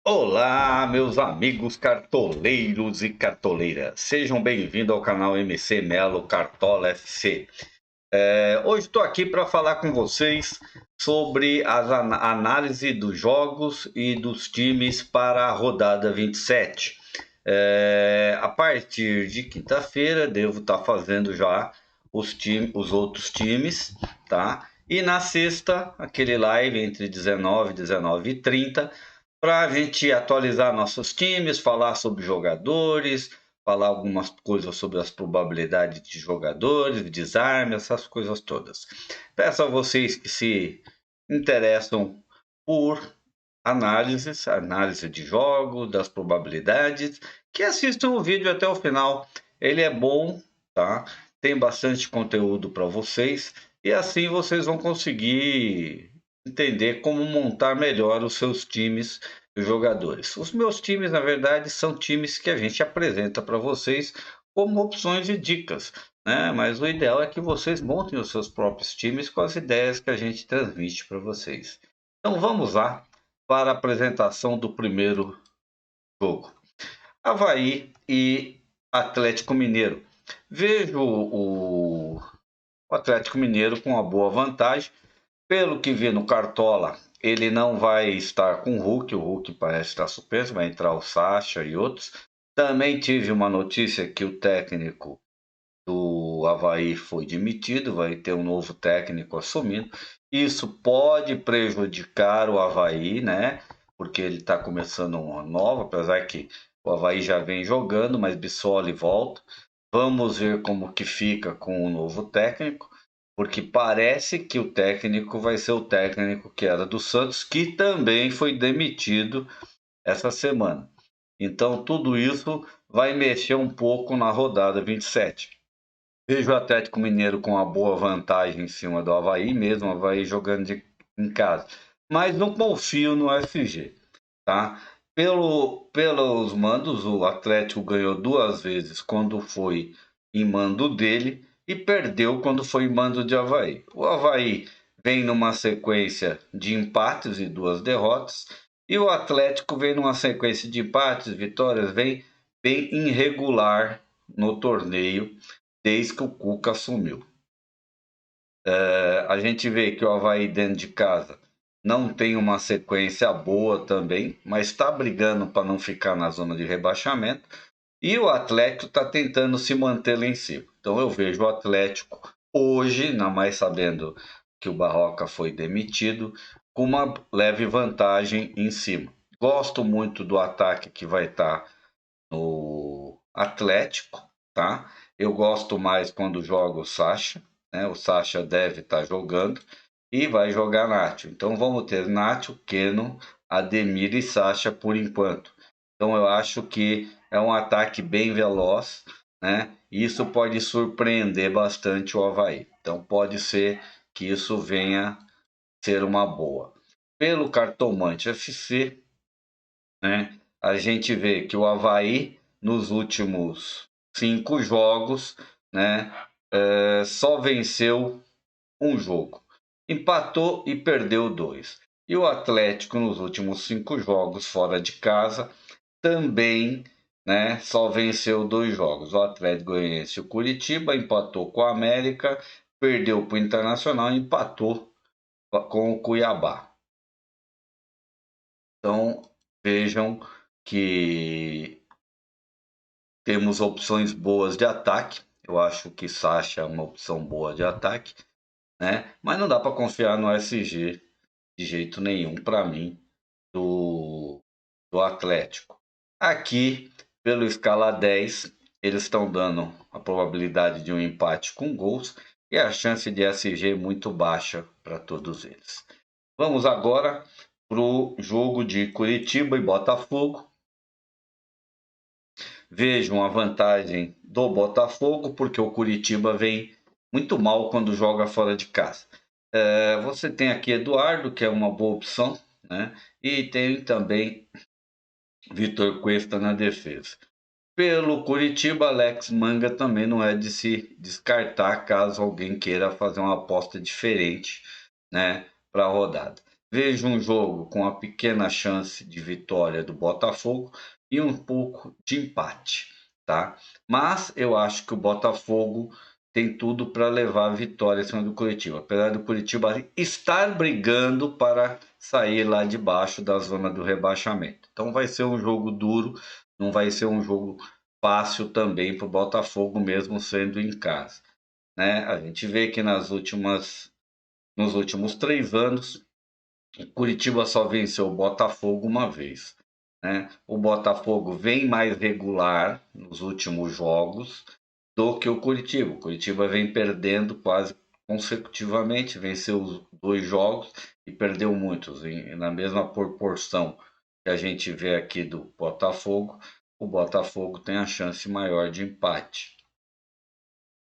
Olá, meus amigos cartoleiros e cartoleiras. Sejam bem-vindos ao canal MC Melo Cartola FC. Hoje estou aqui para falar com vocês sobre a análise dos jogos e dos times para a rodada 27. A partir de quinta-feira, devo estar fazendo já os outros times, tá? E na sexta, aquele live entre 19 e 30 para a gente atualizar nossos times, falar sobre jogadores, falar algumas coisas sobre as probabilidades de jogadores, desarme, essas coisas todas. Peço a vocês que se interessam por análise de jogo, das probabilidades, que assistam o vídeo até o final. Ele é bom, tá? Tem bastante conteúdo para vocês e assim vocês vão conseguir entender como montar melhor os seus times e jogadores. Os meus times, na verdade, são times que a gente apresenta para vocês como opções e dicas, né? Mas o ideal é que vocês montem os seus próprios times com as ideias que a gente transmite para vocês. Então vamos lá para a apresentação do primeiro jogo. Avaí e Atlético Mineiro. Vejo o Atlético Mineiro com uma boa vantagem. Pelo que vi no Cartola, ele não vai estar com o Hulk parece estar suspenso, vai entrar o Sacha e outros. Também tive uma notícia que o técnico do Avaí foi demitido, vai ter um novo técnico assumindo. Isso pode prejudicar o Avaí, né? Porque ele está começando uma nova, apesar que o Avaí já vem jogando, mas Bissoli volta. Vamos ver como que fica com o novo técnico, porque parece que o técnico vai ser o técnico que era do Santos, que também foi demitido essa semana. Então tudo isso vai mexer um pouco na rodada 27. Vejo o Atlético Mineiro com uma boa vantagem em cima do Avaí, mesmo o Avaí jogando em casa. Mas não confio no FG, tá? Pelos mandos, o Atlético ganhou duas vezes quando foi em mando dele e perdeu quando foi em mando de Avaí. O Avaí vem numa sequência de empates e duas derrotas, e o Atlético vem numa sequência de empates, vitórias, vem bem irregular no torneio desde que o Cuca assumiu. A gente vê que o Avaí dentro de casa não tem uma sequência boa também, mas está brigando para não ficar na zona de rebaixamento. E o Atlético está tentando se manter lá em cima. Então eu vejo o Atlético hoje, ainda mais sabendo que o Barroca foi demitido, com uma leve vantagem em cima. Gosto muito do ataque que vai estar no Atlético, tá? Eu gosto mais quando joga o Sacha, né? O Sacha deve estar jogando e vai jogar Nacho. Então vamos ter Nacho, Keno, Ademir e Sacha por enquanto. Então eu acho que é um ataque bem veloz, né? E isso pode surpreender bastante o Avaí. Então pode ser que isso venha ser uma boa. Pelo cartomante FC, né? A gente vê que o Avaí, nos últimos 5 jogos, né, só venceu um jogo, empatou e perdeu dois. E o Atlético, nos últimos 5 jogos fora de casa, também, né, só venceu 2 jogos. O Atlético Goianiense e o Curitiba empatou com o América, perdeu para o Internacional e empatou com o Cuiabá. Então, vejam que temos opções boas de ataque. Eu acho que Sacha é uma opção boa de ataque, né? Mas não dá para confiar no SG de jeito nenhum para mim do Atlético. Aqui, pelo escala 10, eles estão dando a probabilidade de um empate com gols e a chance de SG é muito baixa para todos eles. Vamos agora para o jogo de Curitiba e Botafogo. Vejo uma vantagem do Botafogo, porque o Curitiba vem muito mal quando joga fora de casa. Você tem aqui Eduardo, que é uma boa opção, né? E tem também Vitor Cuesta na defesa. Pelo Curitiba, Alex Manga também não é de se descartar caso alguém queira fazer uma aposta diferente, né, para a rodada. vejo um jogo com a pequena chance de vitória do Botafogo e um pouco de empate, tá? Mas eu acho que o Botafogo tem tudo para levar a vitória em cima do Curitiba, apesar do Curitiba estar brigando para sair lá de baixo da zona do rebaixamento. Então vai ser um jogo duro, não vai ser um jogo fácil também para o Botafogo, mesmo sendo em casa, né? A gente vê que nos últimos 3 anos Curitiba só venceu o Botafogo uma vez, né? O Botafogo vem mais regular nos últimos jogos do que o Curitiba. O Curitiba vem perdendo quase consecutivamente, venceu os 2 jogos e perdeu muitos. Na mesma proporção que a gente vê aqui do Botafogo, o Botafogo tem a chance maior de empate.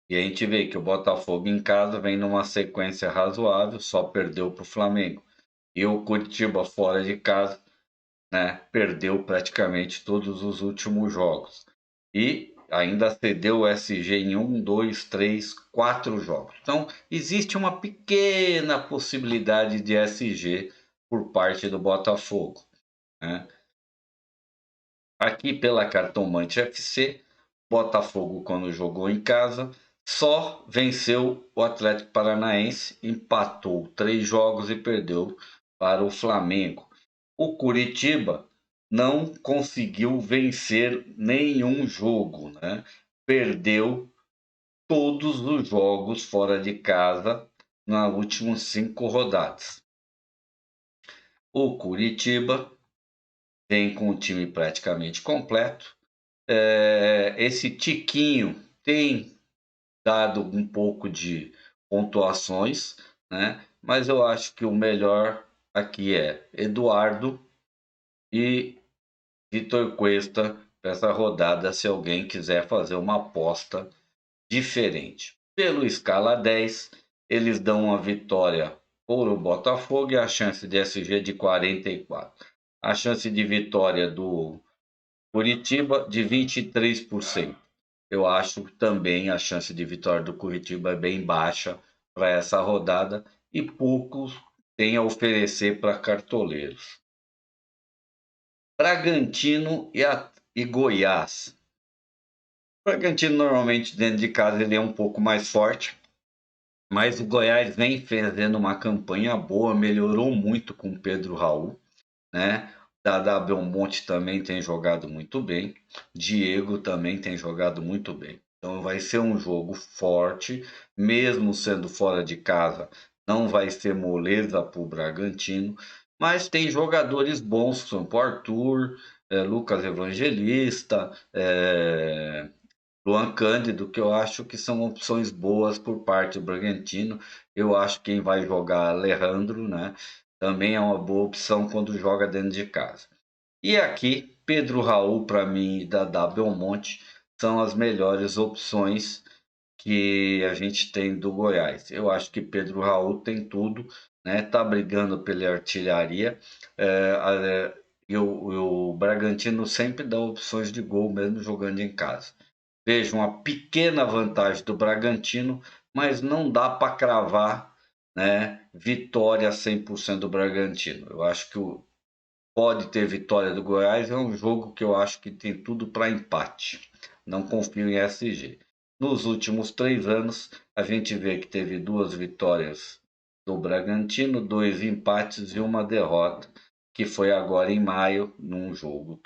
E a gente vê que o Botafogo em casa vem numa sequência razoável, só perdeu para o Flamengo. E o Curitiba fora de casa, né, perdeu praticamente todos os últimos jogos. E ainda cedeu o SG em 1, 2, 3, 4 jogos. Então, existe uma pequena possibilidade de SG por parte do Botafogo, né? Aqui pela Cartomante FC, Botafogo, quando jogou em casa, só venceu o Atlético Paranaense, empatou 3 jogos e perdeu para o Flamengo. O Curitiba não conseguiu vencer nenhum jogo, né? Perdeu todos os jogos fora de casa nas últimas 5 rodadas. O Curitiba vem com o time praticamente completo. Esse Tiquinho tem dado um pouco de pontuações, né? Mas eu acho que o melhor aqui é Eduardo e Vitor Cuesta para essa rodada, se alguém quiser fazer uma aposta diferente. Pelo escala 10, eles dão uma vitória por o Botafogo e a chance de SG de 44. A chance de vitória do Curitiba de 23%. Eu acho que também a chance de vitória do Curitiba é bem baixa para essa rodada e poucos têm a oferecer para cartoleiros. Bragantino e Goiás. O Bragantino normalmente dentro de casa ele é um pouco mais forte, mas o Goiás vem fazendo uma campanha boa, melhorou muito com o Pedro Raul, né? Dada Belmonte também tem jogado muito bem, Diego também tem jogado muito bem. Então vai ser um jogo forte, mesmo sendo fora de casa, não vai ser moleza para o Bragantino, mas tem jogadores bons, são o Arthur, Lucas Evangelista, Luan Cândido, que eu acho que são opções boas por parte do Bragantino. Eu acho que quem vai jogar Alejandro, né? Também é uma boa opção quando joga dentro de casa. E aqui, Pedro Raul, para mim, e Dadá Belmonte são as melhores opções que a gente tem do Goiás. Eu acho que Pedro Raul tem tudo, né? Tá brigando pela artilharia. E o Bragantino sempre dá opções de gol, mesmo jogando em casa. Vejo uma pequena vantagem do Bragantino, mas não dá para cravar, né, vitória 100% do Bragantino. Eu acho que pode ter vitória do Goiás, é um jogo que eu acho que tem tudo para empate. Não confio em SG. Nos últimos 3 anos, a gente vê que teve 2 vitórias do Bragantino, 2 empates e uma derrota, que foi agora em maio, num jogo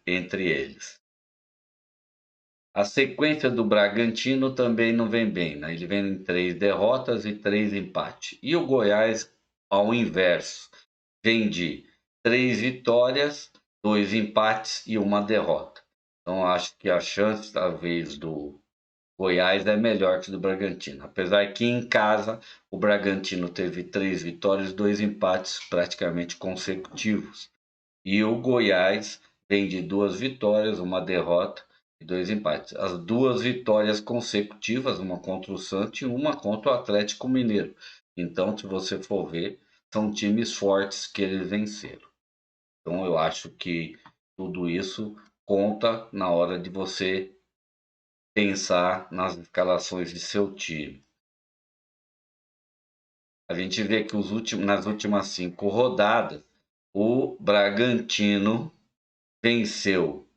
entre eles. A sequência do Bragantino também não vem bem, né? Ele vem em 3 derrotas e 3 empates. E o Goiás, ao inverso, vem de 3 vitórias, 2 empates e uma derrota. Então acho que a chance, talvez, do Goiás é melhor que do Bragantino. Apesar que em casa o Bragantino teve 3 vitórias, 2 empates praticamente consecutivos. E o Goiás vem de 2 vitórias, uma derrota e 2 empates. As 2 vitórias consecutivas, uma contra o Santos e uma contra o Atlético Mineiro. Então, se você for ver, são times fortes que eles venceram. Então, eu acho que tudo isso conta na hora de você pensar nas escalações de seu time. a gente vê que nas últimas 5 rodadas, o Bragantino venceu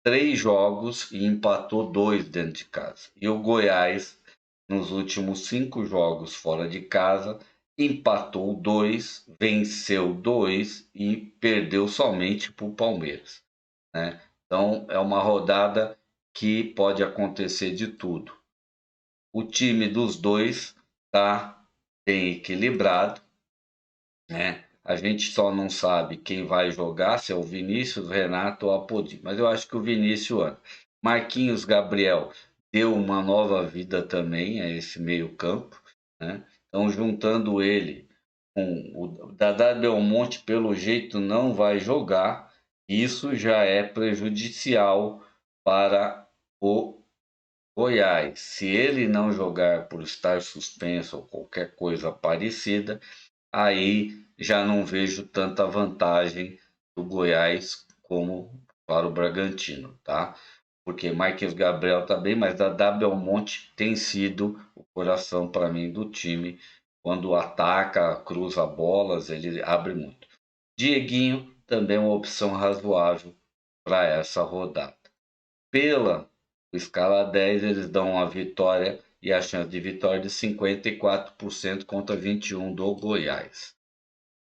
3 jogos e empatou 2 dentro de casa. E o Goiás, nos últimos 5 jogos fora de casa, empatou 2, venceu 2 e perdeu somente para o Palmeiras, né? Então é uma rodada que pode acontecer de tudo. O time dos dois está bem equilibrado, né? A gente só não sabe quem vai jogar, se é o Vinícius, o Renato ou a Apodi. Mas eu acho que o Vinícius anda. Marquinhos Gabriel deu uma nova vida também a esse meio-campo, né? Então, juntando ele com o Dadá Belmonte, pelo jeito não vai jogar. Isso já é prejudicial para o Goiás. Se ele não jogar por estar suspenso ou qualquer coisa parecida, aí já não vejo tanta vantagem do Goiás como para o Bragantino, tá? Porque Marquinhos Gabriel tá bem, mas Dadá Belmonte tem sido o coração para mim do time. Quando ataca, cruza bolas, ele abre muito. Dieguinho também é uma opção razoável para essa rodada. Pela escala 10, eles dão a vitória e a chance de vitória de 54% contra 21% do Goiás.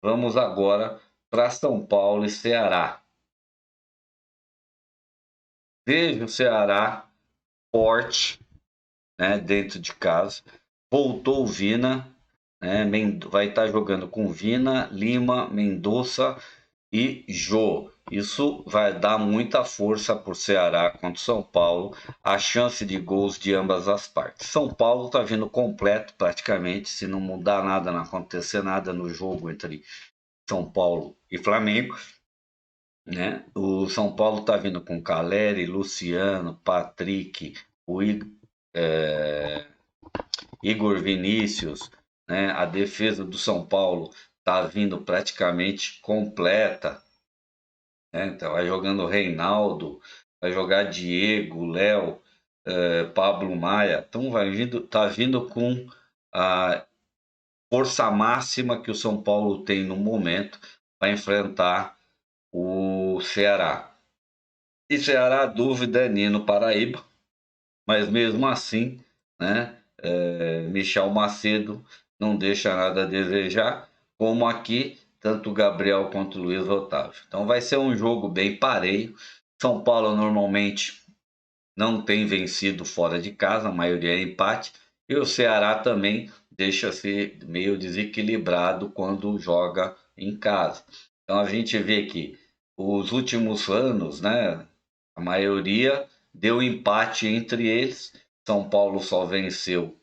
Vamos agora para São Paulo e Ceará. Vejo o Ceará forte, né, dentro de casa. Voltou o Vina, né, vai estar jogando com Vina, Lima, Mendonça e Jô. Isso vai dar muita força para o Ceará contra o São Paulo, a chance de gols de ambas as partes. São Paulo está vindo completo praticamente, se não mudar nada, não acontecer nada no jogo entre São Paulo e Flamengo, né? O São Paulo está vindo com Caleri, Luciano, Patrick, o Igor Vinícius, né? A defesa do São Paulo está vindo praticamente completa, né? Então vai jogando Reinaldo, vai jogar Diego, Léo, Pablo Maia. Então tá vindo com a força máxima que o São Paulo tem no momento para enfrentar o Ceará. E Ceará, a dúvida é Nino Paraíba, mas mesmo assim, né, Michel Macedo não deixa nada a desejar, como aqui, tanto o Gabriel quanto o Luiz Otávio. Então vai ser um jogo bem pareio. São Paulo normalmente não tem vencido fora de casa, a maioria é empate, e o Ceará também deixa-se meio desequilibrado quando joga em casa. Então a gente vê que os últimos anos, né, a maioria deu empate entre eles. São Paulo só venceu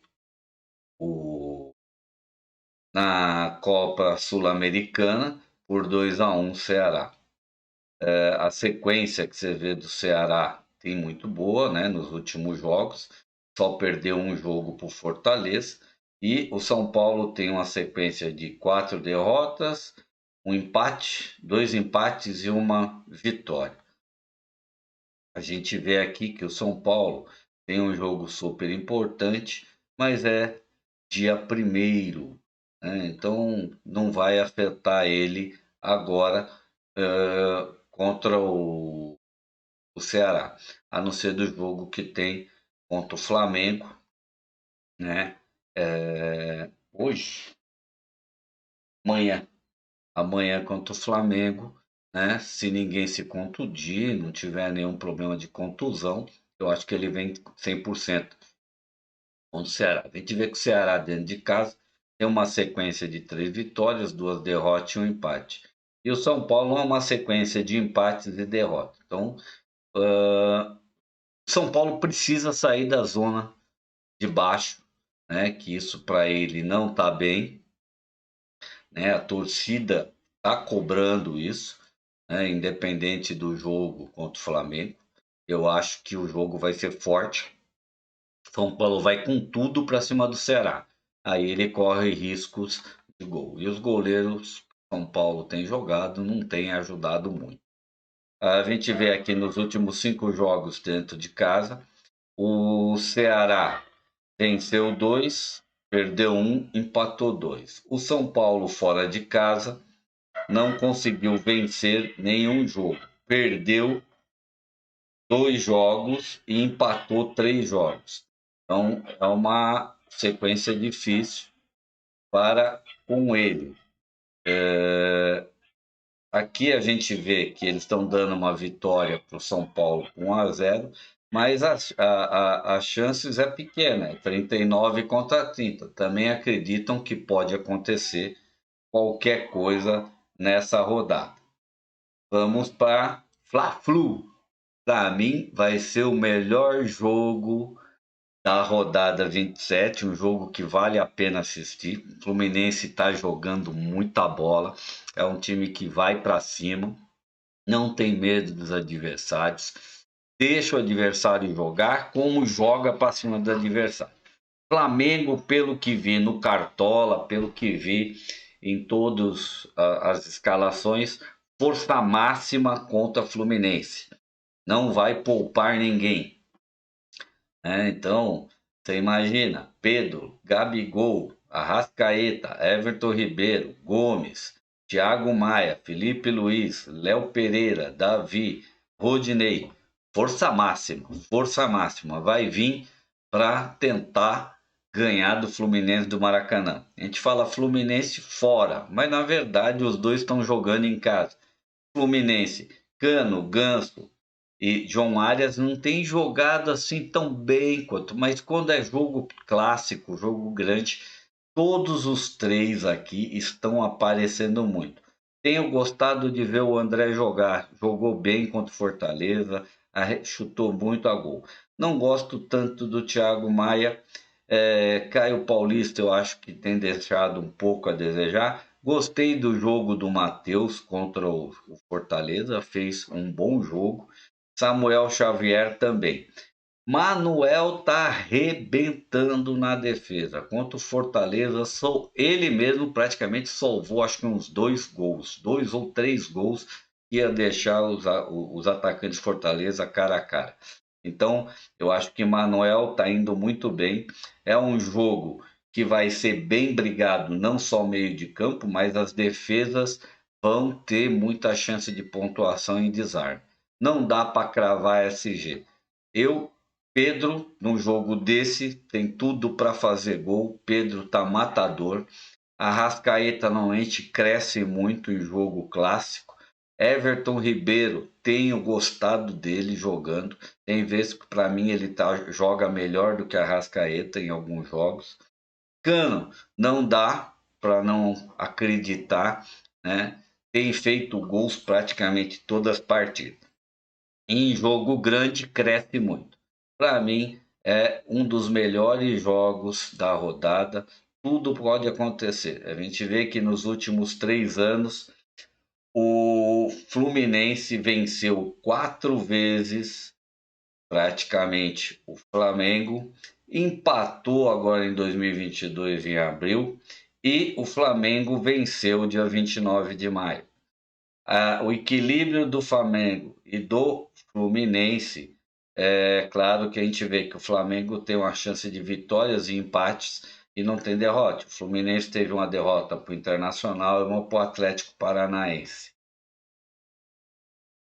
o, na Copa Sul-Americana por 2-1 Ceará. A sequência que você vê do Ceará tem muito boa, né, nos últimos jogos. Só perdeu um jogo para o Fortaleza. E o São Paulo tem uma sequência de 4 derrotas, um empate, 2 empates e uma vitória. A gente vê aqui que o São Paulo tem um jogo super importante, mas é dia 1º, né? Então não vai afetar ele agora contra o Ceará, a não ser do jogo que tem contra o Flamengo, né? Hoje, amanhã contra o Flamengo, né? Se ninguém se contundir, não tiver nenhum problema de contusão, eu acho que ele vem 100% contra o Ceará. A gente vê que o Ceará dentro de casa tem uma sequência de 3 vitórias, 2 derrotas e um empate. E o São Paulo é uma sequência de empates e derrotas. Então, São Paulo precisa sair da zona de baixo, né? Que isso para ele não está bem, né? A torcida está cobrando isso, né? Independente do jogo contra o Flamengo. Eu acho que o jogo vai ser forte. São Paulo vai com tudo para cima do Ceará. Aí ele corre riscos de gol. E os goleiros São Paulo tem jogado não tem ajudado muito. A gente vê aqui nos últimos 5 jogos dentro de casa, o Ceará venceu 2, perdeu um, empatou dois. O São Paulo, fora de casa, não conseguiu vencer nenhum jogo. Perdeu 2 jogos e empatou 3 jogos. Então, é uma sequência difícil para com ele. Aqui a gente vê que eles estão dando uma vitória para o São Paulo com 1-0, mas as chances é pequena, é 39 contra 30. Também acreditam que pode acontecer qualquer coisa nessa rodada. Vamos para Fla-Flu. Para mim, vai ser o melhor jogo da rodada 27, um jogo que vale a pena assistir. O Fluminense está jogando muita bola, é um time que vai para cima, não tem medo dos adversários, deixa o adversário jogar como joga para cima do adversário. Flamengo, pelo que vi no Cartola, pelo que vi em todas as escalações, força máxima contra Fluminense. Não vai poupar ninguém. Então, você imagina, Pedro, Gabigol, Arrascaeta, Everton Ribeiro, Gomes, Thiago Maia, Felipe Luiz, Léo Pereira, Davi, Rodinei, força máxima, vai vir para tentar ganhar do Fluminense do Maracanã. A gente fala Fluminense fora, mas na verdade os dois estão jogando em casa. Fluminense, Cano, Ganso, e João Arias não tem jogado assim tão bem quanto, mas quando é jogo clássico, jogo grande, todos os três aqui estão aparecendo muito. Tenho gostado de ver o André jogar, jogou bem contra o Fortaleza, chutou muito a gol. Não gosto tanto do Thiago Maia, Caio Paulista eu acho que tem deixado um pouco a desejar. Gostei do jogo do Matheus contra o Fortaleza, fez um bom jogo. Samuel Xavier também. Manuel tá arrebentando na defesa. Contra o Fortaleza, ele mesmo praticamente salvou, acho que uns 2 gols, 2 ou 3 gols, que ia deixar os atacantes de Fortaleza cara a cara. Então, eu acho que Manuel tá indo muito bem. É um jogo que vai ser bem brigado, não só meio de campo, mas as defesas vão ter muita chance de pontuação e desarme. Não dá para cravar SG. Pedro, num jogo desse, tem tudo para fazer gol. Pedro tá matador. Arrascaeta normalmente cresce muito em jogo clássico. Everton Ribeiro, tenho gostado dele jogando. Tem vezes que para mim ele joga melhor do que Arrascaeta em alguns jogos. Cano, não dá para não acreditar, né? Tem feito gols praticamente todas as partidas. Em jogo grande, cresce muito. Para mim, é um dos melhores jogos da rodada. Tudo pode acontecer. A gente vê que nos últimos 3 anos, o Fluminense venceu 4 vezes, praticamente, o Flamengo. Empatou agora em 2022, em abril. E o Flamengo venceu dia 29 de maio. O equilíbrio do Flamengo e do Fluminense, é claro que a gente vê que o Flamengo tem uma chance de vitórias e empates e não tem derrota. O Fluminense teve uma derrota para o Internacional e uma para o Atlético Paranaense.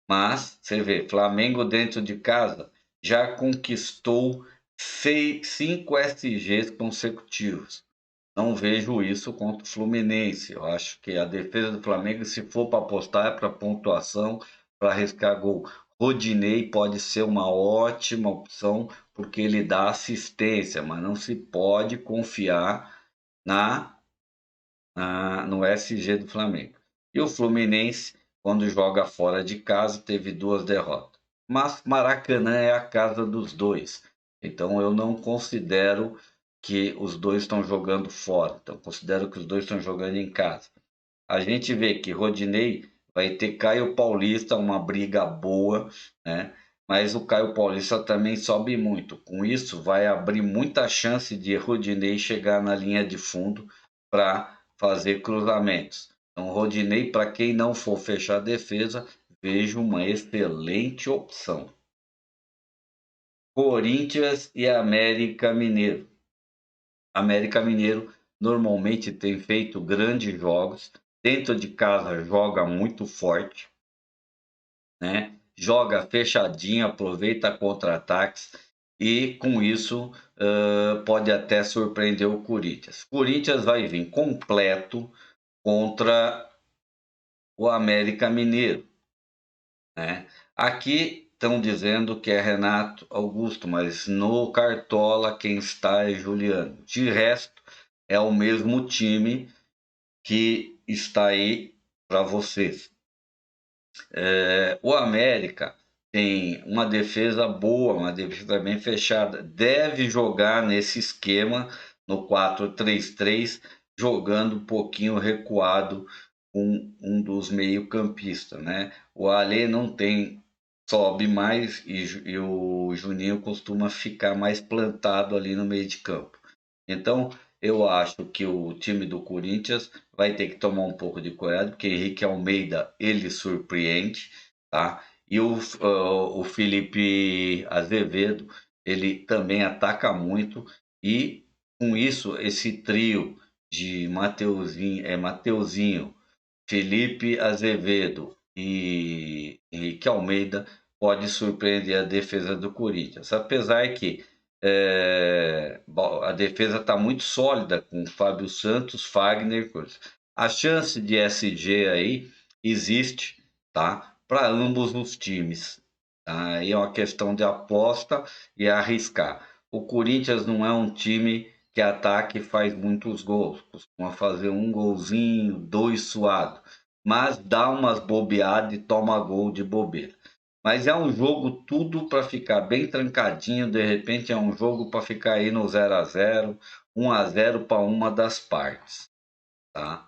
Mas, você vê, Flamengo dentro de casa já conquistou 5 SGs consecutivos. Não vejo isso contra o Fluminense. Eu acho que a defesa do Flamengo, se for para apostar, é para pontuação, para arriscar gol. Rodinei pode ser uma ótima opção, porque ele dá assistência, mas não se pode confiar no SG do Flamengo. E o Fluminense, quando joga fora de casa, teve 2 derrotas. Mas Maracanã é a casa dos dois. Então eu não considero que os dois estão jogando fora. Então considero que os dois estão jogando em casa. A gente vê que Rodinei vai ter Caio Paulista, uma briga boa, né? Mas o Caio Paulista também sobe muito. Com isso, vai abrir muita chance de Rodinei chegar na linha de fundo para fazer cruzamentos. Então, Rodinei, para quem não for fechar a defesa, vejo uma excelente opção. Corinthians e América Mineiro. América Mineiro normalmente tem feito grandes jogos, dentro de casa joga muito forte, né? Joga fechadinho, aproveita contra-ataques e com isso pode até surpreender o Corinthians. O Corinthians vai vir completo contra o América Mineiro, né? Aqui estão dizendo que é Renato Augusto, mas no Cartola quem está é Juliano. De resto, é o mesmo time que está aí para vocês. O América tem uma defesa boa, uma defesa bem fechada. Deve jogar nesse esquema no 4-3-3, jogando um pouquinho recuado com um dos meio-campistas, né? O Alê não tem, sobe mais e o Juninho costuma ficar mais plantado ali no meio de campo. Então, eu acho que o time do Corinthians vai ter que tomar um pouco de cuidado, porque Henrique Almeida, ele surpreende, tá? E o Felipe Azevedo, ele também ataca muito e com isso, esse trio de Mateuzinho, Felipe Azevedo e Henrique Almeida pode surpreender a defesa do Corinthians. Apesar que a defesa está muito sólida com Fábio Santos, Fagner, coisa. A chance de SG aí existe, tá? Para ambos os times. Tá? Aí é uma questão de aposta e arriscar. O Corinthians não é um time que ataca e faz muitos gols, costuma fazer um golzinho, dois suados, mas dá umas bobeadas e toma gol de bobeira. Mas é um jogo tudo para ficar bem trancadinho, de repente é um jogo para ficar aí no 0-0, 1-0 para uma das partes, tá?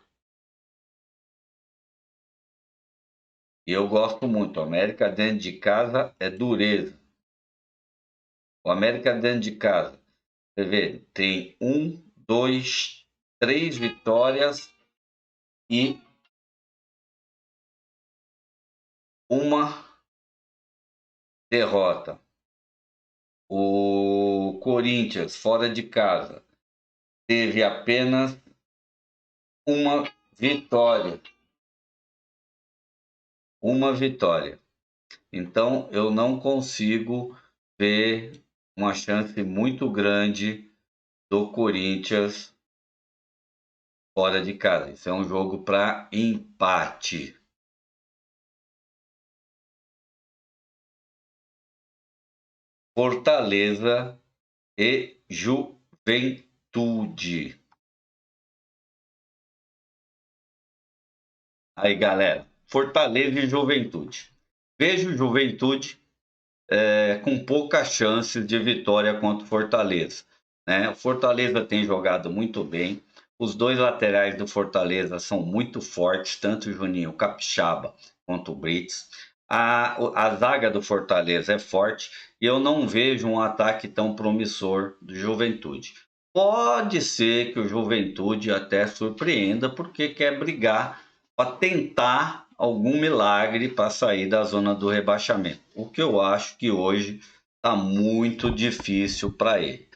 E eu gosto muito, o América dentro de casa é dureza. O América dentro de casa, você vê, tem 3 vitórias e uma derrota. O Corinthians, fora de casa, teve apenas uma vitória. Uma vitória. Então, eu não consigo ver uma chance muito grande do Corinthians fora de casa. Isso é um jogo para empate. Fortaleza e Juventude. Aí, galera, Fortaleza e Juventude. Vejo Juventude com poucas chances de vitória contra o Fortaleza, né? O Fortaleza tem jogado muito bem. Os dois laterais do Fortaleza são muito fortes, tanto o Juninho Capixaba quanto o Brits. A zaga do Fortaleza é forte e eu não vejo um ataque tão promissor do Juventude. Pode ser que o Juventude até surpreenda, porque quer brigar para tentar algum milagre para sair da zona do rebaixamento. O que eu acho que hoje está muito difícil para ele.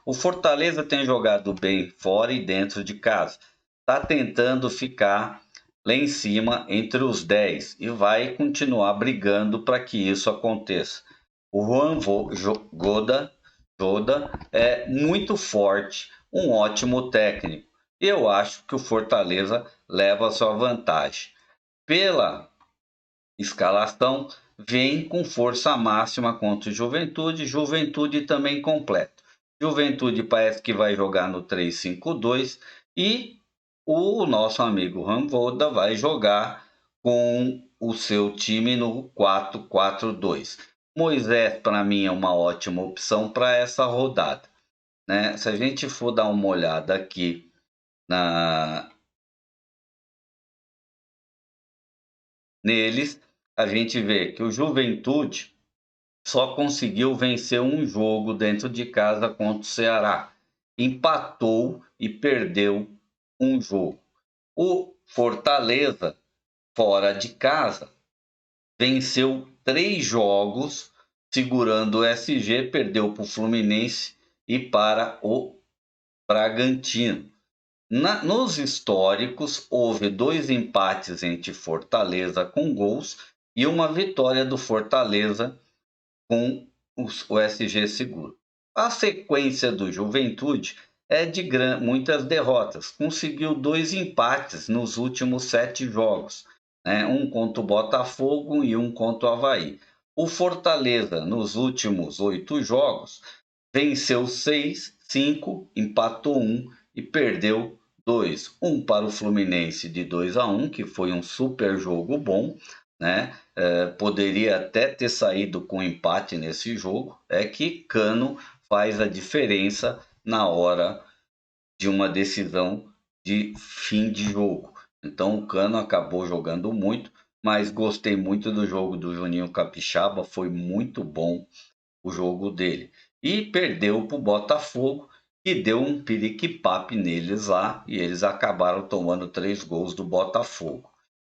O Fortaleza tem jogado bem fora e dentro de casa. Está tentando ficar lá em cima entre os 10 e vai continuar brigando para que isso aconteça. O Juan Goda é muito forte, um ótimo técnico. Eu acho que o Fortaleza leva a sua vantagem. Pela escalação, vem com força máxima contra o Juventude, Juventude também completo. Juventude parece que vai jogar no 3-5-2 e o nosso amigo Ramvoda vai jogar com o seu time no 4-4-2. Moisés, para mim, é uma ótima opção para essa rodada, né? Se a gente for dar uma olhada aqui na, neles, a gente vê que o Juventude só conseguiu vencer um jogo dentro de casa contra o Ceará. Empatou e perdeu um jogo. O Fortaleza, fora de casa, venceu 3 jogos, segurando o SG, perdeu para o Fluminense e para o Bragantino. Nos históricos, houve 2 empates entre Fortaleza com gols e uma vitória do Fortaleza com o SG Seguro. A sequência do Juventude é de muitas derrotas. Conseguiu 2 empates nos últimos 7 jogos, né? Um contra o Botafogo e um contra o Avaí. O Fortaleza, nos últimos 8 jogos, venceu 6, 5, empatou 1 e perdeu 2. Um para o Fluminense de 2-1, que foi um super jogo bom, né? Poderia até ter saído com empate nesse jogo. É que Cano faz a diferença na hora de uma decisão de fim de jogo. Então o Cano acabou jogando muito, mas gostei muito do jogo do Juninho Capixaba, foi muito bom o jogo dele. E perdeu para o Botafogo, que deu um piriquipape neles lá, e eles acabaram tomando 3 gols do Botafogo,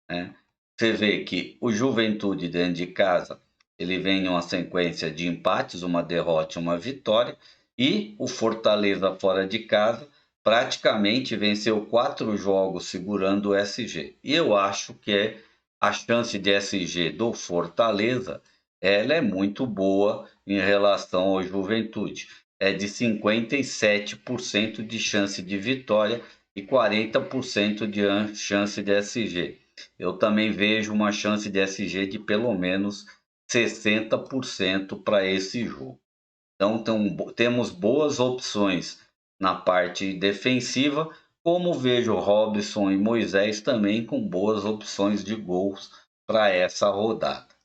né? Você vê que o Juventude dentro de casa, ele vem em uma sequência de empates, uma derrota e uma vitória, e o Fortaleza fora de casa praticamente venceu 4 jogos segurando o SG. E eu acho que a chance de SG do Fortaleza, ela é muito boa em relação ao Juventude. É de 57% de chance de vitória e 40% de chance de SG. Eu também vejo uma chance de SG de pelo menos 60% para esse jogo. Então, temos boas opções na parte defensiva, como vejo Robson e Moisés também com boas opções de gols para essa rodada.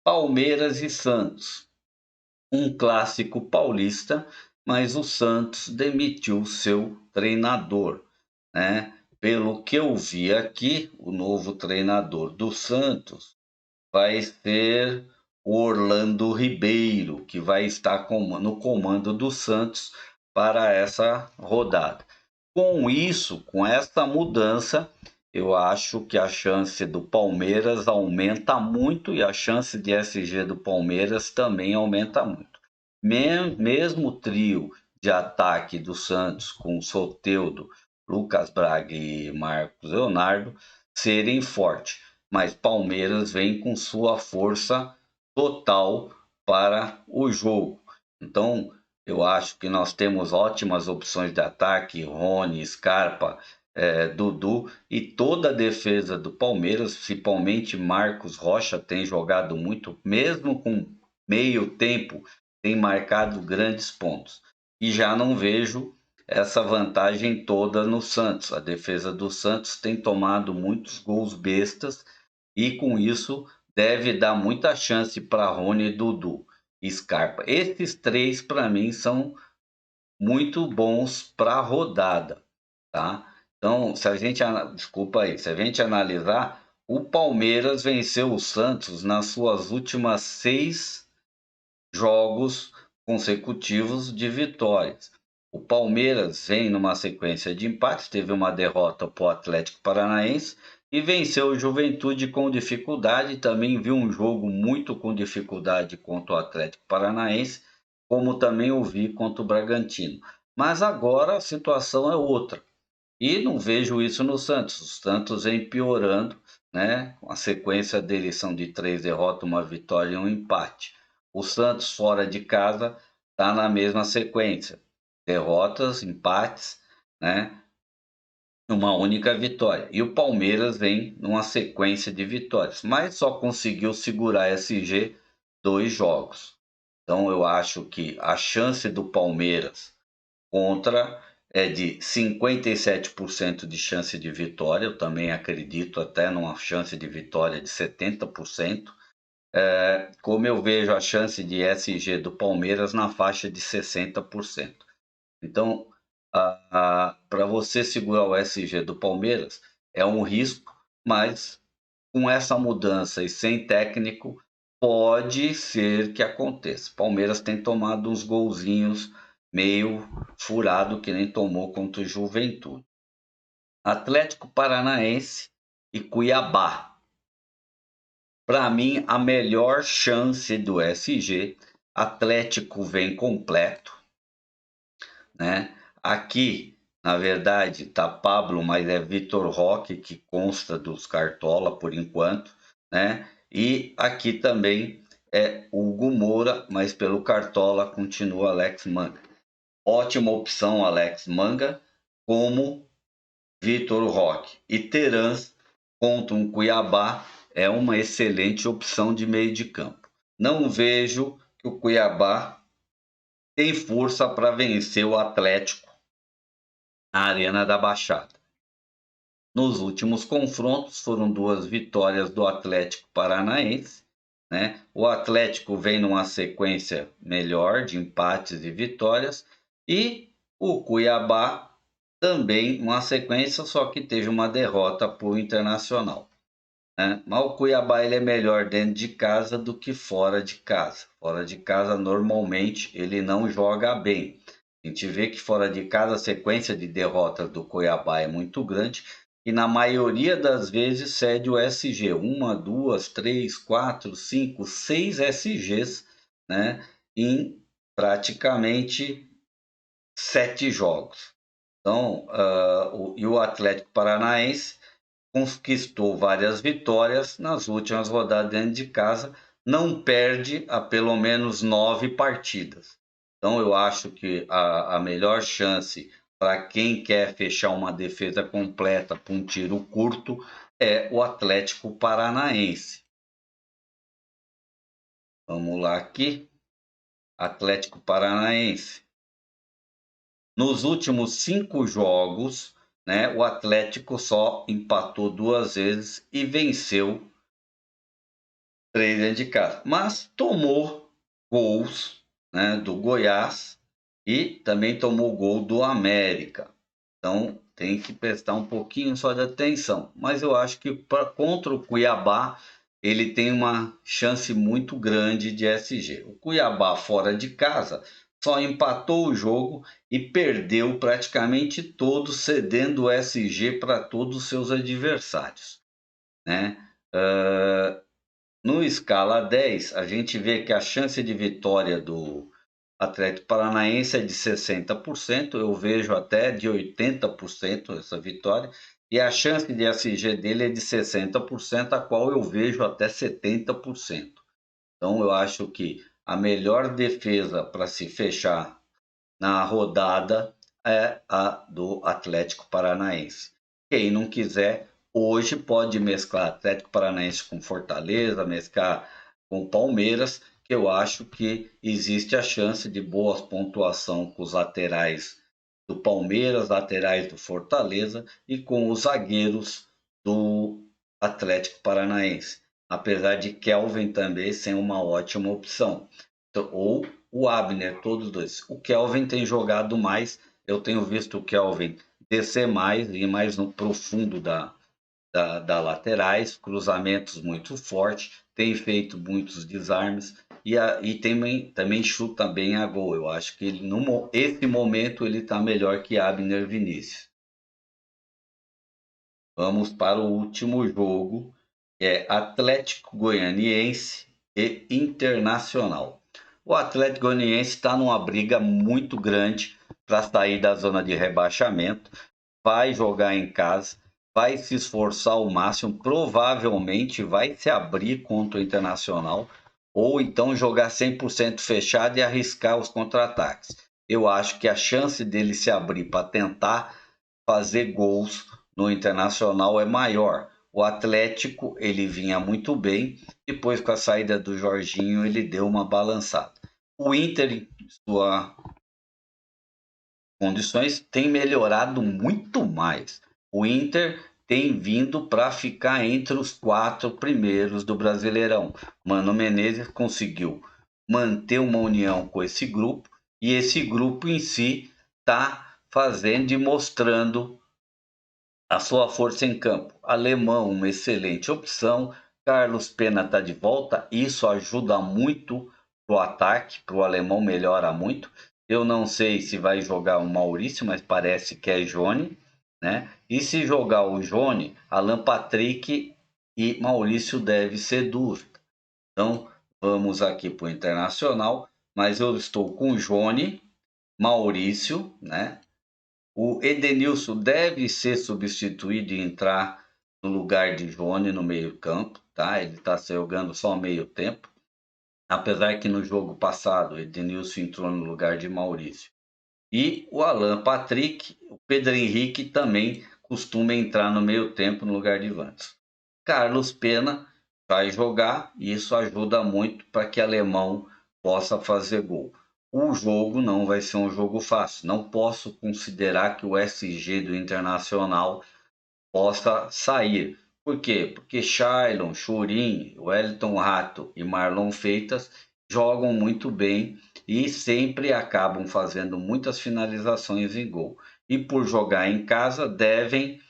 Palmeiras e Santos. Um clássico paulista, mas o Santos demitiu seu treinador, né? Pelo que eu vi aqui, o novo treinador do Santos vai ser o Orlando Ribeiro, que vai estar no comando do Santos para essa rodada. Com isso, com essa mudança, eu acho que a chance do Palmeiras aumenta muito e a chance de SG do Palmeiras também aumenta muito. Mesmo o trio de ataque do Santos com Soteldo, Lucas Braga e Marcos Leonardo serem fortes, mas Palmeiras vem com sua força total para o jogo. Então, eu acho que nós temos ótimas opções de ataque, Rony, Scarpa, Dudu e toda a defesa do Palmeiras, principalmente Marcos Rocha tem jogado muito, mesmo com meio tempo, tem marcado grandes pontos. E já não vejo essa vantagem toda no Santos. A defesa do Santos tem tomado muitos gols bestas e com isso deve dar muita chance para Rony, Dudu e Scarpa. Esses 3 para mim são muito bons para a rodada, tá? Então, se a gente, desculpa aí, se a gente analisar, o Palmeiras venceu o Santos nas suas últimas 6 jogos consecutivos de vitórias. O Palmeiras vem numa sequência de empates, teve uma derrota para o Atlético Paranaense e venceu o Juventude com dificuldade. Também viu um jogo muito com dificuldade contra o Atlético Paranaense, como também o vi contra o Bragantino. Mas agora a situação é outra. E não vejo isso no Santos. O Santos vem piorando, né? A sequência deles são de 3 derrotas, uma vitória e um empate. O Santos fora de casa está na mesma sequência. Derrotas, empates, né? Uma única vitória. E o Palmeiras vem numa sequência de vitórias, mas só conseguiu segurar SG 2 jogos. Então eu acho que a chance do Palmeiras contra é de 57% de chance de vitória. Eu também acredito até numa chance de vitória de 70%. Como eu vejo a chance de SG do Palmeiras na faixa de 60%. Então, para você segurar o SG do Palmeiras é um risco, mas com essa mudança e sem técnico, pode ser que aconteça. Palmeiras tem tomado uns golzinhos meio furado que nem tomou contra o Juventude. Atlético Paranaense e Cuiabá. Para mim, a melhor chance do SG. Atlético vem completo, né? Aqui, na verdade, tá Pablo, mas é Vitor Roque, que consta dos Cartola por enquanto, né? E aqui também é Hugo Moura, mas pelo Cartola continua Alex Manga. Ótima opção, Alex Manga, como Vitor Roque. E Terans contra um Cuiabá é uma excelente opção de meio de campo. Não vejo que o Cuiabá tem força para vencer o Atlético na Arena da Baixada. Nos últimos confrontos foram 2 vitórias do Atlético Paranaense, né? O Atlético vem numa sequência melhor de empates e vitórias e o Cuiabá também uma sequência, só que teve uma derrota para o Internacional, né? Mas o Cuiabá ele é melhor dentro de casa do que fora de casa. Fora de casa, normalmente, ele não joga bem. A gente vê que fora de casa a sequência de derrotas do Cuiabá é muito grande e na maioria das vezes cede o SG. Uma, duas, três, quatro, cinco, seis SGs, né? Em praticamente 7 jogos. Então, e o Atlético Paranaense conquistou várias vitórias nas últimas rodadas dentro de casa, não perde há pelo menos 9 partidas. Então eu acho que a melhor chance para quem quer fechar uma defesa completa para um tiro curto é o Atlético Paranaense. Vamos lá aqui. Atlético Paranaense. Nos últimos 5 jogos, né, o Atlético só empatou 2 vezes e venceu 3 dentro de casa. Mas tomou gols, né, do Goiás e também tomou gol do América. Então tem que prestar um pouquinho só de atenção. Mas eu acho que contra o Cuiabá ele tem uma chance muito grande de SG. O Cuiabá fora de casa só empatou o jogo e perdeu praticamente todo, cedendo o SG para todos os seus adversários, né? No escala 10, a gente vê que a chance de vitória do Atlético Paranaense é de 60%, eu vejo até de 80% essa vitória, e a chance de SG dele é de 60%, a qual eu vejo até 70%. Então eu acho que a melhor defesa para se fechar na rodada é a do Atlético Paranaense. Quem não quiser, hoje pode mesclar Atlético Paranaense com Fortaleza, mesclar com Palmeiras, que eu acho que existe a chance de boa pontuação com os laterais do Palmeiras, laterais do Fortaleza e com os zagueiros do Atlético Paranaense. Apesar de Kelvin também ser uma ótima opção. Ou o Abner, todos dois. O Kelvin tem jogado mais, eu tenho visto o Kelvin descer mais, ir mais no profundo da laterais, cruzamentos muito fortes, tem feito muitos desarmes e também chuta bem a gol. Eu acho que ele, esse momento ele está melhor que Abner Vinícius. Vamos para o último jogo, que é Atlético Goianiense e Internacional. O Atlético Goianiense está numa briga muito grande para sair da zona de rebaixamento, vai jogar em casa, vai se esforçar ao máximo, provavelmente vai se abrir contra o Internacional, ou então jogar 100% fechado e arriscar os contra-ataques. Eu acho que a chance dele se abrir para tentar fazer gols no Internacional é maior. O Atlético ele vinha muito bem, depois com a saída do Jorginho ele deu uma balançada. O Inter, em suas condições, tem melhorado muito mais. O Inter tem vindo para ficar entre os 4 primeiros do Brasileirão. Mano Menezes conseguiu manter uma união com esse grupo e esse grupo em si está fazendo e mostrando a sua força em campo. Alemão, uma excelente opção. Carlos Pena está de volta. Isso ajuda muito para o ataque, para o alemão melhora muito. Eu não sei se vai jogar o Maurício, mas parece que é Jone, né? E se jogar o Jone, Alan Patrick e Maurício deve ser dúvida. Então, vamos aqui para o Internacional, mas eu estou com Jone, Maurício, né? O Edenilson deve ser substituído e entrar no lugar de Johnny no meio-campo, tá? Ele está jogando só meio tempo. Apesar que no jogo passado o Edenilson entrou no lugar de Maurício. E o Alan Patrick, o Pedro Henrique também costuma entrar no meio tempo no lugar de Vantos. Carlos Pena vai jogar e isso ajuda muito para que o Alemão possa fazer gol. O jogo não vai ser um jogo fácil. Não posso considerar que o SG do Internacional possa sair. Por quê? Porque Shailon, Churin, Wellington Rato e Marlon Feitas jogam muito bem e sempre acabam fazendo muitas finalizações em gol. E por jogar em casa, devem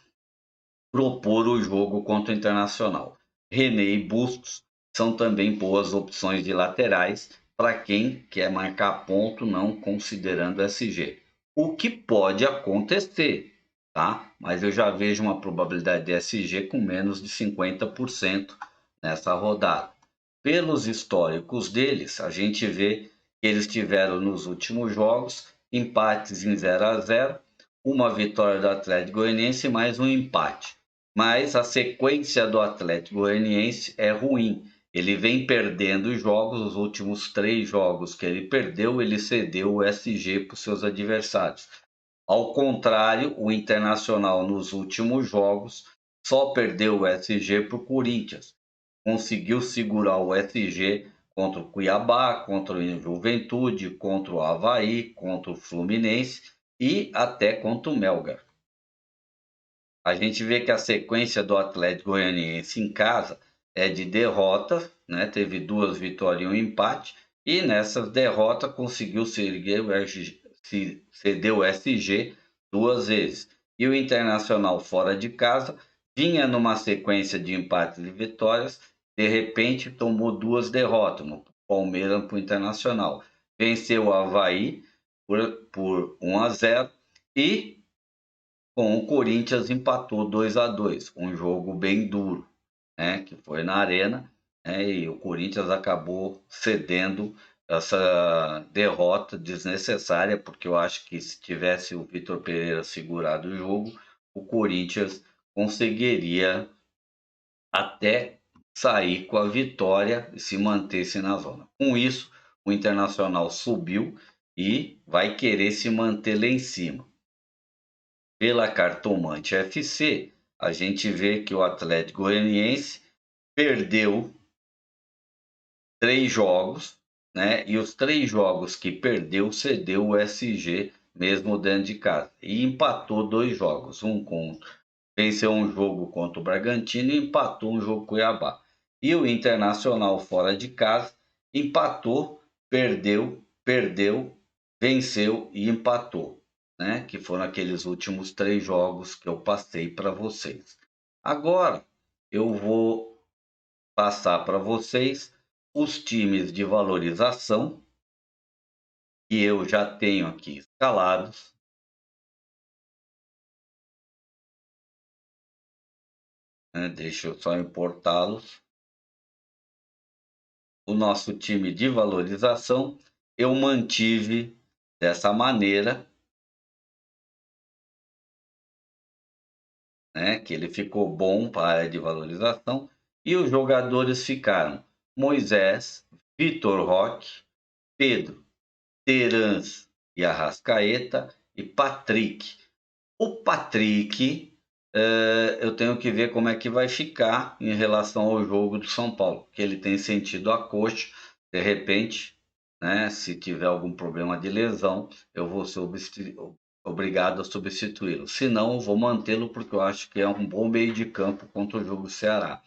propor o jogo contra o Internacional. René e Bustos são também boas opções de laterais para quem quer marcar ponto não considerando SG. O que pode acontecer, tá? Mas eu já vejo uma probabilidade de SG com menos de 50% nessa rodada. Pelos históricos deles, a gente vê que eles tiveram nos últimos jogos empates em 0-0, uma vitória do Atlético Goianiense e mais um empate. Mas a sequência do Atlético Goianiense é ruim. Ele vem perdendo os jogos, os últimos 3 jogos que ele perdeu, ele cedeu o SG para os seus adversários. Ao contrário, o Internacional nos últimos jogos só perdeu o SG para o Corinthians. Conseguiu segurar o SG contra o Cuiabá, contra o Juventude, contra o Avaí, contra o Fluminense e até contra o Melgar. A gente vê que a sequência do Atlético Goianiense em casa é de derrotas, né? Teve 2 vitórias e um empate, e nessas derrotas conseguiu ceder o SG 2 vezes. E o Internacional fora de casa vinha numa sequência de empates e vitórias, de repente tomou 2 derrotas, no Palmeiras para o Internacional. Venceu o Avaí por 1-0 e com o Corinthians empatou 2-2, um jogo bem duro, né, que foi na Arena, né, e o Corinthians acabou cedendo essa derrota desnecessária, porque eu acho que se tivesse o Vitor Pereira segurado o jogo, o Corinthians conseguiria até sair com a vitória e se manter-se na zona. Com isso, o Internacional subiu e vai querer se manter lá em cima. Pela Cartomante FC, a gente vê que o Atlético Goianiense perdeu 3 jogos, né? E os 3 jogos que perdeu, cedeu o SG mesmo dentro de casa. E empatou 2 jogos. Venceu um jogo contra o Bragantino e empatou um jogo com o Cuiabá. E o Internacional fora de casa empatou, perdeu, venceu e empatou, né? Que foram aqueles últimos 3 jogos que eu passei para vocês. Agora eu vou passar para vocês os times de valorização que eu já tenho aqui escalados, né? Deixa eu só importá-los. O nosso time de valorização eu mantive dessa maneira, né, que ele ficou bom para a área de valorização, e os jogadores ficaram Moisés, Vitor Roque, Pedro, Terans e Arrascaeta e Patrick. O Patrick, eu tenho que ver como é que vai ficar em relação ao jogo do São Paulo, que ele tem sentido a coxa, de repente, né, se tiver algum problema de lesão, eu vou ser obrigado a substituí-lo. Se não, vou mantê-lo porque eu acho que é um bom meio de campo contra o jogo do Ceará.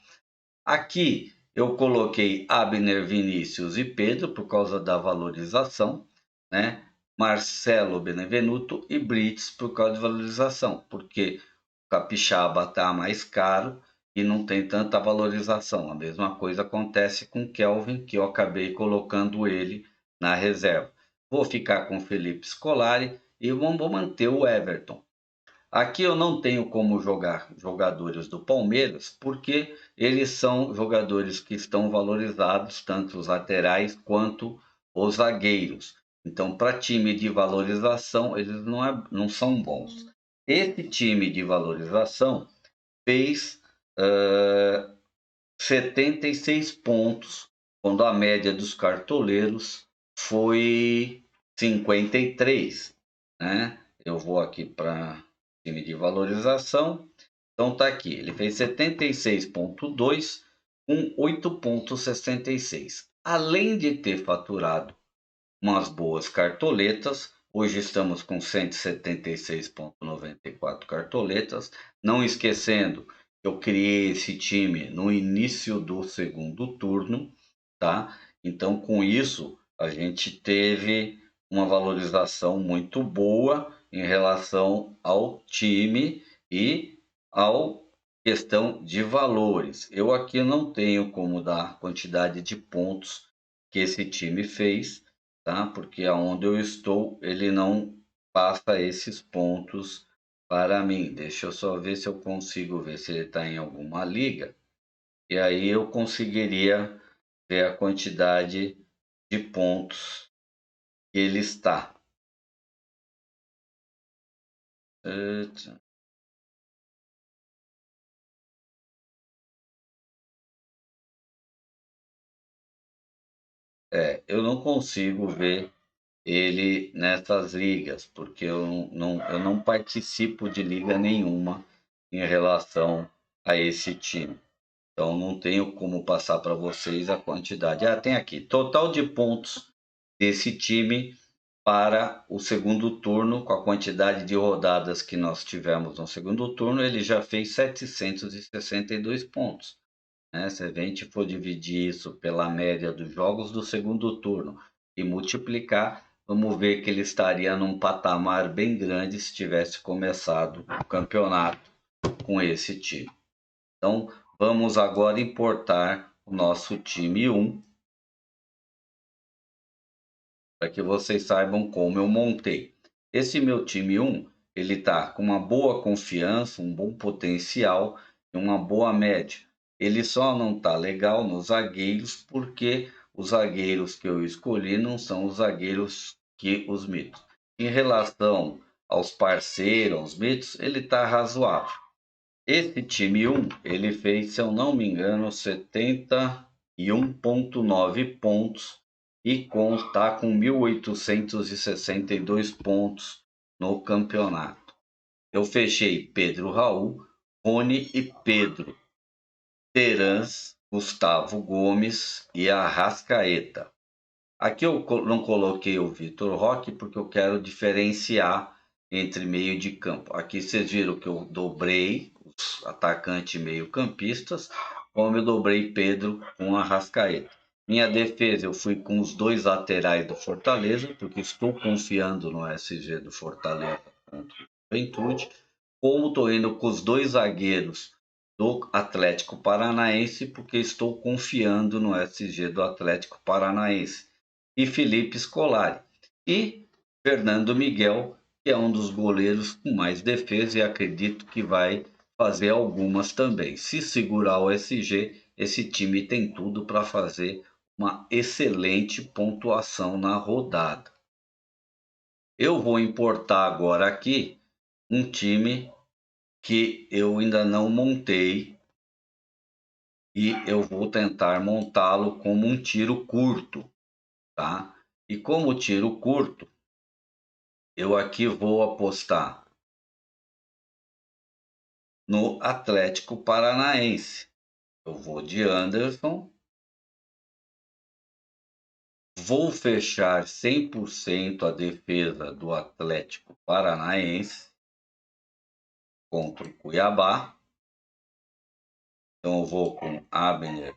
Aqui eu coloquei Abner, Vinícius e Pedro por causa da valorização, né? Marcelo Benevenuto e Brits por causa de valorização, porque o Capixaba está mais caro e não tem tanta valorização. A mesma coisa acontece com Kelvin, que eu acabei colocando ele na reserva. Vou ficar com Felipe Scolari e vou manter o Everton. Aqui eu não tenho como jogar jogadores do Palmeiras, porque eles são jogadores que estão valorizados, tanto os laterais quanto os zagueiros. Então, para time de valorização, eles não são bons. Esse time de valorização fez 76 pontos, quando a média dos cartoleiros foi 53, né? Eu vou aqui para time de valorização. Então tá aqui, ele fez 76,2 com 8,66. Além de ter faturado umas boas cartoletas, hoje estamos com 176,94 cartoletas, não esquecendo que eu criei esse time no início do segundo turno, tá? Então com isso a gente teve uma valorização muito boa em relação ao time e ao questão de valores. Eu aqui não tenho como dar quantidade de pontos que esse time fez, tá? Porque aonde eu estou, ele não passa esses pontos para mim. Deixa eu só ver se eu consigo ver se ele está em alguma liga. E aí eu conseguiria ver a quantidade de pontos que ele está. Eita. Eu não consigo ver ele nessas ligas, porque eu não participo de liga nenhuma em relação a esse time. Então não tenho como passar para vocês a quantidade. Tem aqui, total de pontos desse time para o segundo turno, com a quantidade de rodadas que nós tivemos no segundo turno, ele já fez 762 pontos, né? Se a gente for dividir isso pela média dos jogos do segundo turno e multiplicar, vamos ver que ele estaria num patamar bem grande se tivesse começado o campeonato com esse time. Então, vamos agora importar o nosso time 1, para que vocês saibam como eu montei. Esse meu time 1, ele está com uma boa confiança, um bom potencial e uma boa média. Ele só não está legal nos zagueiros, porque os zagueiros que eu escolhi não são os zagueiros que os mitos. Em relação aos parceiros, aos mitos, ele está razoável. Esse time 1, ele fez, se eu não me engano, 71,9 pontos e está com 1.862 pontos no campeonato. Eu fechei Pedro Raul, Rony e Pedro, Terãs, Gustavo Gomes e Arrascaeta. Aqui eu não coloquei o Vitor Roque porque eu quero diferenciar entre meio de campo. Aqui vocês viram que eu dobrei os atacantes meio-campistas, como eu dobrei Pedro com Arrascaeta. Minha defesa eu fui com os dois laterais do Fortaleza, porque estou confiando no SG do Fortaleza contra o Juventude. Como estou indo com os dois zagueiros do Atlético Paranaense, porque estou confiando no SG do Atlético Paranaense e Felipe Scolari. E Fernando Miguel, que é um dos goleiros com mais defesa e acredito que vai fazer algumas também. Se segurar o SG, esse time tem tudo para fazer uma excelente pontuação na rodada. Eu vou importar agora aqui um time que eu ainda não montei e eu vou tentar montá-lo como um tiro curto, tá? E como tiro curto, eu aqui vou apostar no Atlético Paranaense. Eu vou de Anderson. Vou fechar 100% a defesa do Atlético Paranaense contra o Cuiabá. Então eu vou com Abner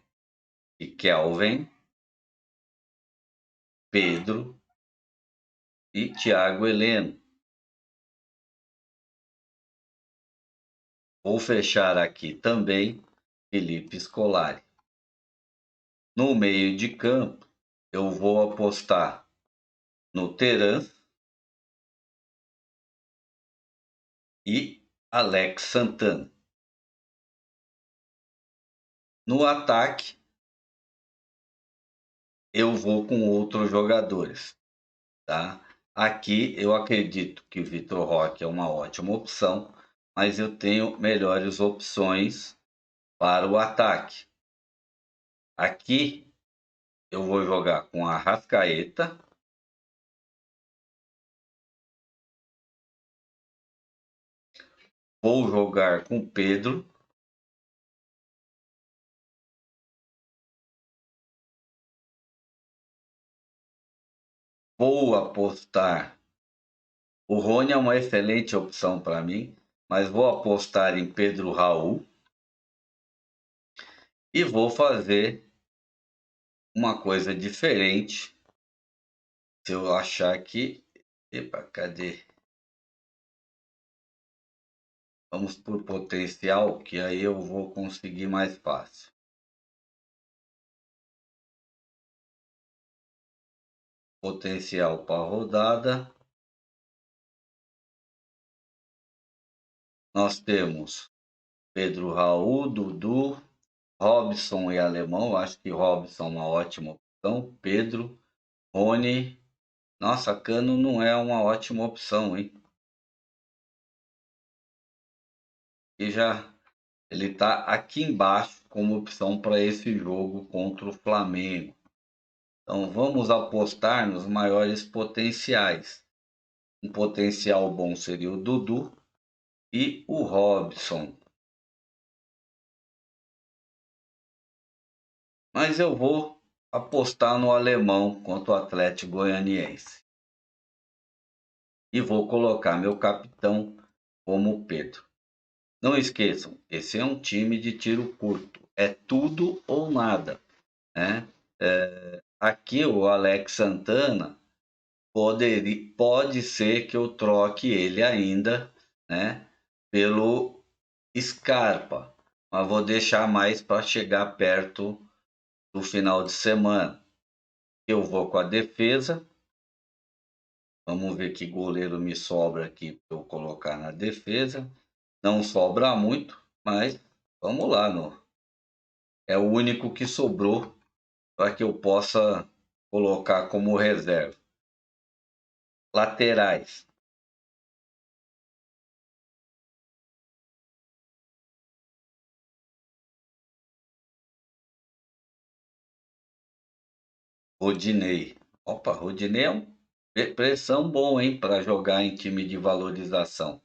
e Kelvin, Pedro e Thiago Heleno. Vou fechar aqui também Felipe Scolari. No meio de campo, eu vou apostar no Terãs e Alex Santana. No ataque, eu vou com outros jogadores, tá? Aqui eu acredito que o Vitor Roque é uma ótima opção, mas eu tenho melhores opções para o ataque. Aqui eu vou jogar com a Arrascaeta. Vou jogar com Pedro. Vou apostar. O Rony é uma excelente opção para mim, mas vou apostar em Pedro Raul. E vou fazer uma coisa diferente. Se eu achar aqui. Epa, cadê? Vamos por potencial, que aí eu vou conseguir mais fácil. Potencial para rodada. Nós temos Pedro Raul, Dudu, Robson e Alemão. Acho que Robson é uma ótima opção. Pedro, Rony. Nossa, Cano não é uma ótima opção, hein? E já ele está aqui embaixo como opção para esse jogo contra o Flamengo. Então vamos apostar nos maiores potenciais. Um potencial bom seria o Dudu e o Robson. Mas eu vou apostar no alemão contra o Atlético Goianiense. E vou colocar meu capitão como Pedro. Não esqueçam, esse é um time de tiro curto. É tudo ou nada, né? Aqui o Alex Santana pode ser que eu troque ele ainda, né, pelo Scarpa, mas vou deixar mais para chegar perto do final de semana. Eu vou com a defesa. Vamos ver que goleiro me sobra aqui para eu colocar na defesa. Não sobra muito, mas vamos lá, é o único que sobrou para que eu possa colocar como reserva. Laterais. Rodinei. Opa, Rodinei é um pressão bom, hein, para jogar em time de valorização.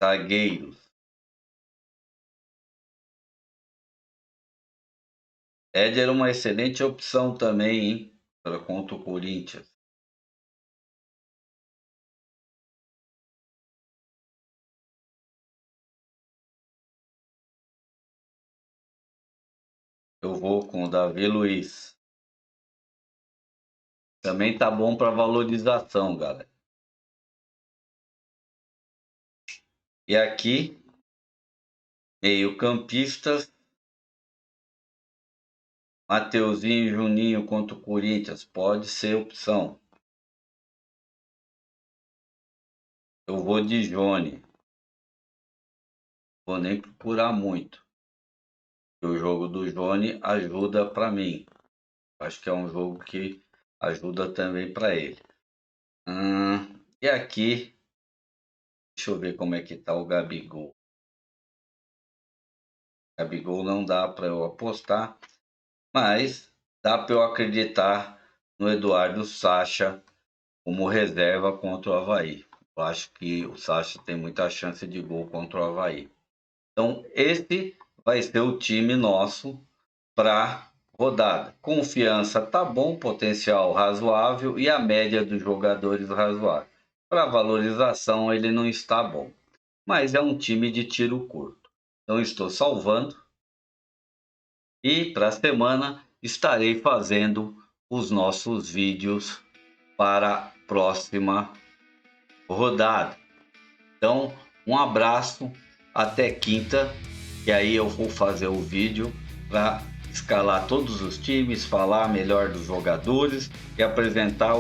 Zagueiros. Éder é uma excelente opção também, hein, para contra o Corinthians. Eu vou com o Davi Luiz. Também tá bom para valorização, galera. E aqui, meio-campistas. Mateuzinho e Juninho contra o Corinthians. Pode ser opção. Eu vou de Johnny. Vou nem procurar muito. O jogo do Johnny ajuda para mim. Acho que é um jogo que ajuda também para ele. E aqui, deixa eu ver como é que tá o Gabigol. Gabigol não dá para eu apostar, mas dá para eu acreditar no Eduardo Sacha como reserva contra o Avaí. Eu acho que o Sacha tem muita chance de gol contra o Avaí. Então, esse vai ser o time nosso para rodada. Confiança tá bom, potencial razoável e a média dos jogadores razoável. Para valorização ele não está bom, mas é um time de tiro curto. Então estou salvando e para a semana estarei fazendo os nossos vídeos para a próxima rodada. Então, um abraço, até quinta, e aí eu vou fazer o vídeo para escalar todos os times, falar melhor dos jogadores e apresentar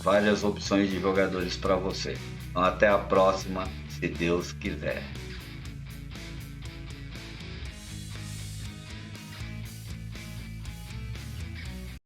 várias opções de jogadores para você. Então, até a próxima, se Deus quiser.